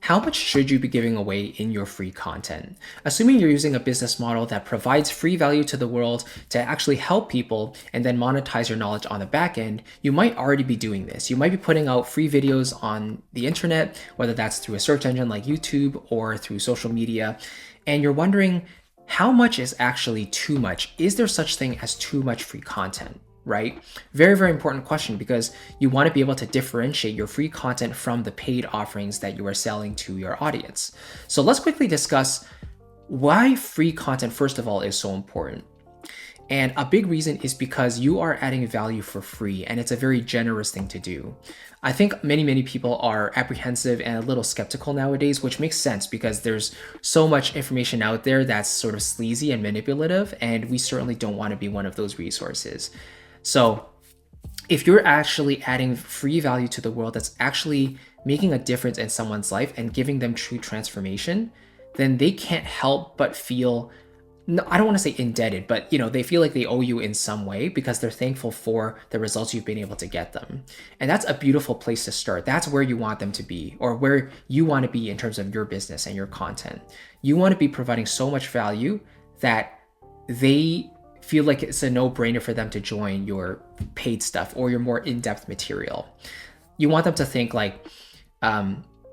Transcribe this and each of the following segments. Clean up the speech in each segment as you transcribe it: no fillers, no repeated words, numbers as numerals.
How much should you be giving away in your free content? Assuming you're using a business model that provides free value to the world to actually help people and then monetize your knowledge on the back end, you might already be doing this. You might be putting out free videos on the internet, whether that's through a search engine like YouTube or through social media, and you're wondering how much is actually too much? Is there such thing as too much free content? Right? Very, very important question because you want to be able to differentiate your free content from the paid offerings that you are selling to your audience. So let's quickly discuss why free content, first of all, is so important. And a big reason is because you are adding value for free, and it's a very generous thing to do. I think many people are apprehensive and a little skeptical nowadays, which makes sense because there's so much information out there that's sort of sleazy and manipulative, and we certainly don't want to be one of those resources. So if you're actually adding free value to the world that's actually making a difference in someone's life and giving them true transformation, then they can't help but feel, no, I don't want to say indebted, but they feel like they owe you in some way because they're thankful for the results you've been able to get them. And that's a beautiful place to start. That's where you want them to be, or where you want to be in terms of your business and your content. You want to be providing so much value that they feel like it's a no-brainer for them to join your paid stuff or your more in-depth material. You want them to think like,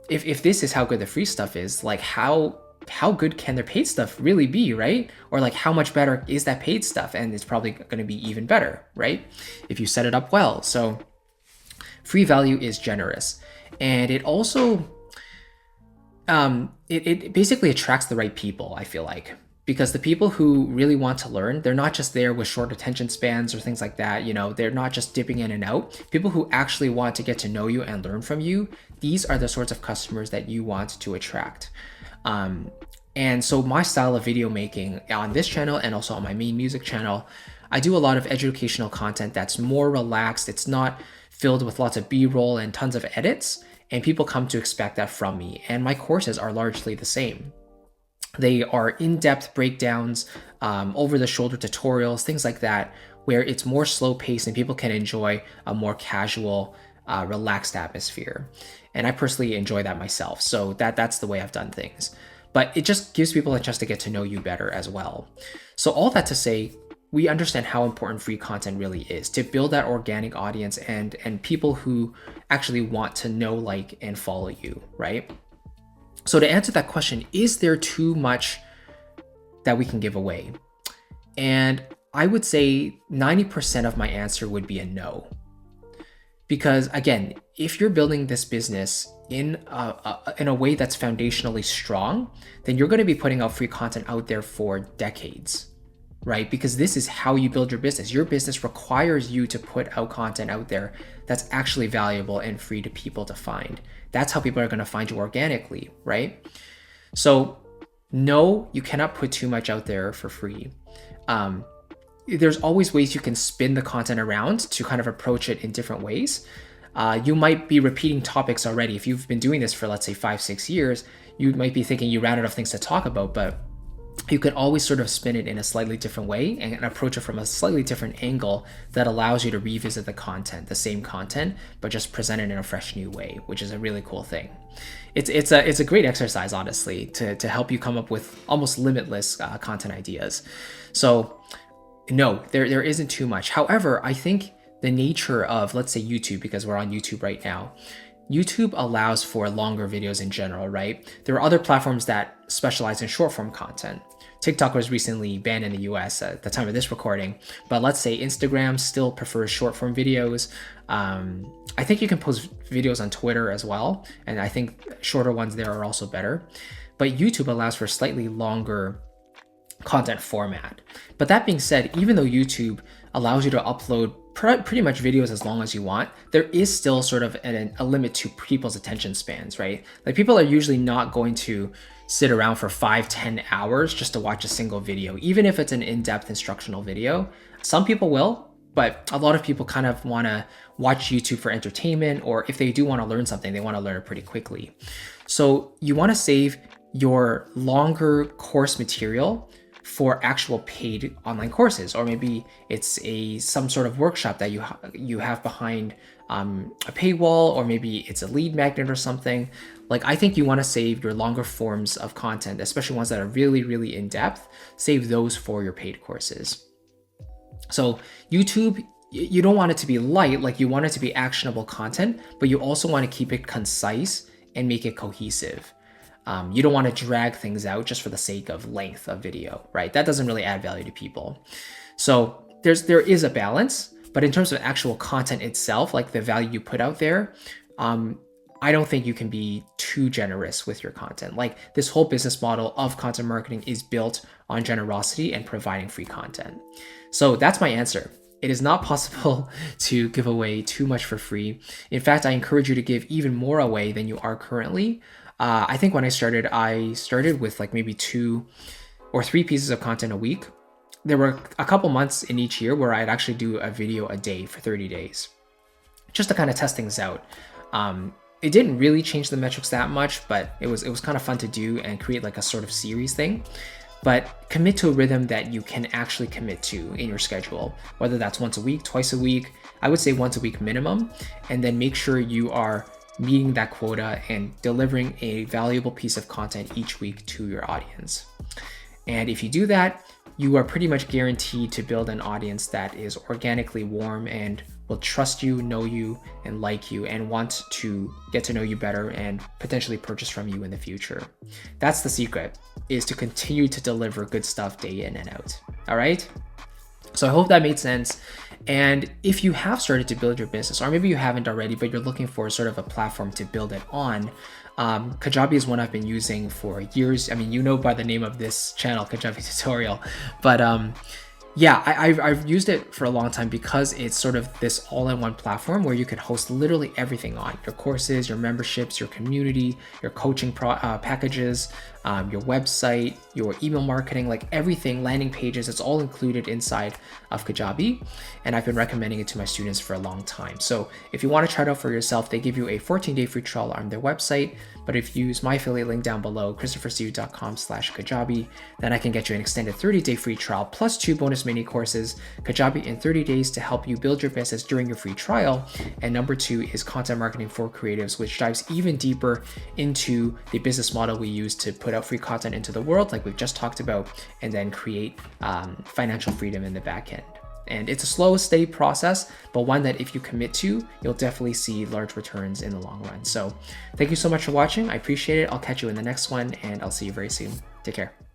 if this is how good the free stuff is, like how good can their paid stuff really be, right? Or like how much better is that paid stuff? And it's probably going to be even better, right? If you set it up well. So free value is generous. And it also, it basically attracts the right people, I feel like. Because the people who really want to learn, they're not just there with short attention spans or things like that. They're not just dipping in and out. People who actually want to get to know you and learn from you, these are the sorts of customers that you want to attract. And so my style of video making on this channel and also on my main music channel, I do a lot of educational content that's more relaxed. It's not filled with lots of B-roll and tons of edits. And people come to expect that from me. And my courses are largely the same. They are in-depth breakdowns, over-the-shoulder tutorials, things like that, where it's more slow-paced and people can enjoy a more casual, relaxed atmosphere. And I personally enjoy that myself, so that's the way I've done things. But it just gives people a chance to get to know you better as well. So all that to say, we understand how important free content really is to build that organic audience and people who actually want to know, like, and follow you, right? So to answer that question, is there too much that we can give away? And I would say 90% of my answer would be a no. Because again, if you're building this business in a way that's foundationally strong, then you're going to be putting out free content out there for decades, right? Because this is how you build your business. Your business requires you to put out content out there that's actually valuable and free to people to find. That's how people are going to find you organically, right? So no, you cannot put too much out there for free. There's always ways you can spin the content around to kind of approach it in different ways. You might be repeating topics already. If you've been doing this for, let's say, 5-6 years, you might be thinking you ran out of things to talk about, but you can always sort of spin it in a slightly different way and approach it from a slightly different angle that allows you to revisit the content, the same content, but just present it in a fresh new way, which is a really cool thing. It's a great exercise, honestly, to help you come up with almost limitless content ideas. So no, there isn't too much. However, I think the nature of, let's say, YouTube, because we're on YouTube right now, YouTube allows for longer videos in general, right? There are other platforms that specialize in short form content. TikTok was recently banned in the US at the time of this recording, but let's say Instagram still prefers short form videos. I think you can post videos on Twitter as well, and I think shorter ones there are also better. But YouTube allows for slightly longer content format. But that being said, even though YouTube allows you to upload pretty much videos as long as you want, there is still sort of a limit to people's attention spans, right? Like, people are usually not going to sit around for 5-10 hours just to watch a single video, even if it's an in-depth instructional video. Some people will, but a lot of people kind of want to watch YouTube for entertainment, or if they do want to learn something, they want to learn it pretty quickly. So you want to save your longer course material for actual paid online courses, or maybe it's some sort of workshop that you have behind a paywall, or maybe it's a lead magnet or something. Like, I think you want to save your longer forms of content, especially ones that are really, really in depth. Save those for your paid courses. So YouTube, you don't want it to be light, like you want it to be actionable content, but you also want to keep it concise and make it cohesive. You don't want to drag things out just for the sake of length of video, right? That doesn't really add value to people. So there is a balance, but in terms of actual content itself, like the value you put out there, I don't think you can be too generous with your content. Like, this whole business model of content marketing is built on generosity and providing free content. So that's my answer. It is not possible to give away too much for free. In fact, I encourage you to give even more away than you are currently. I think when I started with like maybe 2 or 3 pieces of content a week. There were a couple months in each year where I'd actually do a video a day for 30 days, just to kind of test things out. It didn't really change the metrics that much, but it was kind of fun to do and create like a sort of series thing. But commit to a rhythm that you can actually commit to in your schedule, whether that's once a week, twice a week. I would say once a week minimum, and then make sure you are meeting that quota and delivering a valuable piece of content each week to your audience. And if you do that, you are pretty much guaranteed to build an audience that is organically warm and will trust you, know you, and like you, and want to get to know you better and potentially purchase from you in the future. That's the secret, is to continue to deliver good stuff day in and out. All right? So I hope that made sense. And if you have started to build your business, or maybe you haven't already, but you're looking for sort of a platform to build it on, Kajabi is one I've been using for years. I mean, you know by the name of this channel, Kajabi Tutorial, but yeah, I've used it for a long time because it's sort of this all-in-one platform where you can host literally everything on: your courses, your memberships, your community, your coaching packages, your website, your email marketing, like everything, landing pages. It's all included inside of Kajabi, and I've been recommending it to my students for a long time. So if you want to try it out for yourself, they give you a 14-day free trial on their website. But if you use my affiliate link down below, christophersiu.com/Kajabi, then I can get you an extended 30-day free trial plus 2 bonus mini courses, Kajabi in 30 days, to help you build your business during your free trial. And number 2 is content marketing for creatives, which dives even deeper into the business model we use to put out free content into the world, like we've just talked about, and then create financial freedom in the back end. And it's a slow, steady process, but one that if you commit to, you'll definitely see large returns in the long run. So thank you so much for watching. I appreciate it. I'll catch you in the next one, and I'll see you very soon. Take care.